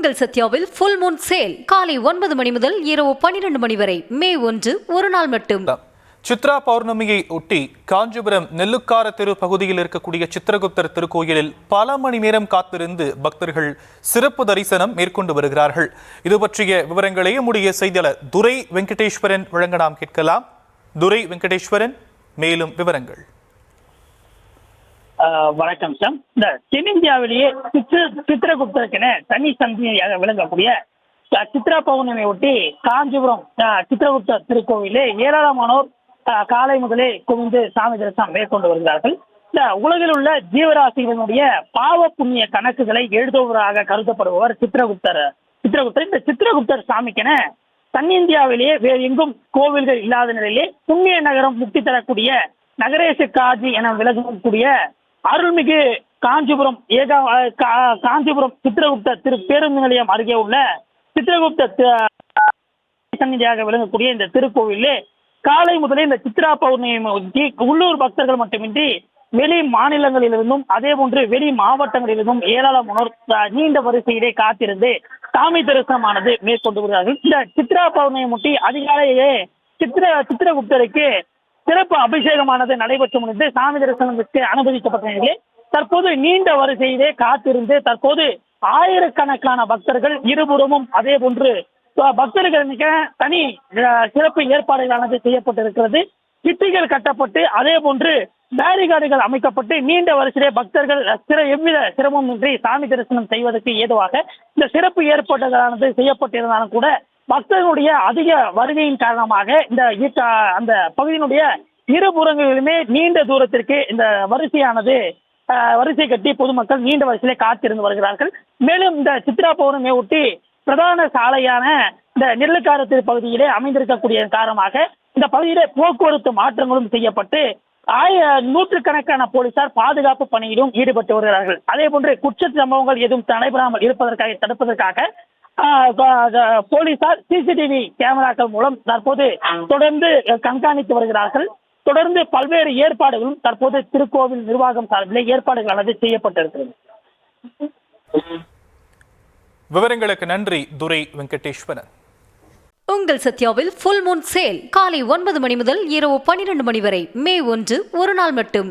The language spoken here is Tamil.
உங்கள் சத்யாவில் ஃபுல் மூன் சேல் காலை 9 மணி முதல் இரவு 12 மணி வரை மே 1 ஒரு நாள் மட்டும். சித்ரா பௌர்ணமியை ஒட்டி காஞ்சிபுரம் நெல்லுக்கார தெரு பகுதியில் இருக்கக்கூடிய சித்திரகுப்தர் திருக்கோயிலில் பல மணி நேரம் காத்திருந்து பக்தர்கள் சிறப்பு தரிசனம் மேற்கொண்டு வருகிறார்கள். இது பற்றிய விவரங்களை நம்முடைய செய்தியாளர் துரை வெங்கடேஸ்வரன் வழங்க நாம் கேட்கலாம். துரை வெங்கடேஸ்வரன், மேலும் விவரங்கள். வணக்கம் சார். இந்த தென்னிந்தியாவிலேயே சித்திரகுப்தருக்கென தனி சந்தியாக விளங்கக்கூடிய சித்ரா பௌர்ணமியை ஒட்டி காஞ்சிபுரம் சித்திரகுப்தர் திருக்கோவிலே ஏராளமானோர் காலை முதலே குவிந்து சாமி தரிசனம் மேற்கொண்டு வருகிறார்கள். இந்த உலகில் உள்ள ஜீவராசிகளினுடைய பாவ புண்ணிய கணக்குகளை எழுதுவராக கருதப்படுபவர் சித்திரகுப்தர். இந்த சித்திரகுப்தர் சாமிக்கென தென்னிந்தியாவிலேயே வேறு எங்கும் கோவில்கள் இல்லாத நிலையிலே புண்ணிய நகரம் முக்தி தரக்கூடிய நகரேச காஜி என விளங்கக்கூடிய அருள்மிகு காஞ்சிபுரம் சித்திரகுப்தர் திரு பேருந்து நிலையம் அருகே உள்ள சித்திரகுப்தர் சன்னிதியாக விளங்கக்கூடிய இந்த திருக்கோவிலே காலை முதலே இந்த சித்ரா பௌர்ணமி உள்ளூர் பக்தர்கள் மட்டுமின்றி வெளி மாநிலங்களிலிருந்தும் அதே போன்று வெளி மாவட்டங்களிலிருந்தும் ஏராளமானோர் நீண்ட வரிசையிலே காத்திருந்து சாமி தரிசனமானது மேற்கொண்டு வருகிறார்கள். இந்த சித்ரா பௌர்ணமியை முட்டி அதிகாலையிலே சித்திரகுப்தருக்கு சிறப்பு அபிஷேகமானது நடைபெற்று முடிந்து சாமி தரிசனத்திற்கு அனுமதிக்கப்பட்ட நிலையிலே தற்போது நீண்ட வரிசையிலே காத்திருந்து தற்போது ஆயிரக்கணக்கான பக்தர்கள் இருபுறமும் அதே போன்று பக்தர்களுக்கு தனி சிறப்பு ஏற்பாடுகளானது செய்யப்பட்டிருக்கிறது. சிட்டிகள் கட்டப்பட்டு அதே போன்று பேரிகார்டுகள் அமைக்கப்பட்டு நீண்ட வரிசையிலே பக்தர்கள் எவ்வித சிரமமின்றி சாமி தரிசனம் செய்வதற்கு ஏதுவாக இந்த சிறப்பு ஏற்பாடுகளானது செய்யப்பட்டிருந்தாலும் கூட பக்தர்களுடைய அதிக வருகையின் காரணமாக அந்த பகுதியினுடைய இருபுறங்களிலுமே நீண்ட தூரத்திற்கு இந்த வரிசை கட்டி பொதுமக்கள் நீண்ட வரிசையிலே காத்திருந்து வருகிறார்கள். மேலும் இந்த சித்ரா பௌர்ணமியை ஒட்டி பிரதான சாலையான இந்த நெல்லுக்கார பகுதியிலே அமைந்திருக்கக்கூடிய காரணமாக இந்த பகுதியிலே போக்குவரத்து மாற்றங்களும் செய்யப்பட்டு நூற்றுக்கணக்கான போலீசார் பாதுகாப்பு பணியிலும் ஈடுபட்டு வருகிறார்கள். அதே போன்று குற்ற சம்பவங்கள் எதுவும் நடைபெறாமல் தடுப்பதற்காக போலீசார் சிசிடிவி கேமராக்கள் மூலம் தற்போது தொடர்ந்து கண்காணித்து வருகிறார்கள். தொடர்ந்து பல்வேறு ஏற்பாடுகளும் தற்போது திருக்கோவில் நிர்வாகம் சார்பிலே ஏற்பாடுகளானது செய்யப்பட்டிருக்கிறது. விவரங்களுக்கு நன்றி துரை வெங்கடேஸ்வரன். உங்கள் சத்யாவில் ஃபுல் மூன் சேல் காலை 9 மணி முதல் இரவு 12 மணி வரை மே 1 ஒரு நாள் மட்டும்.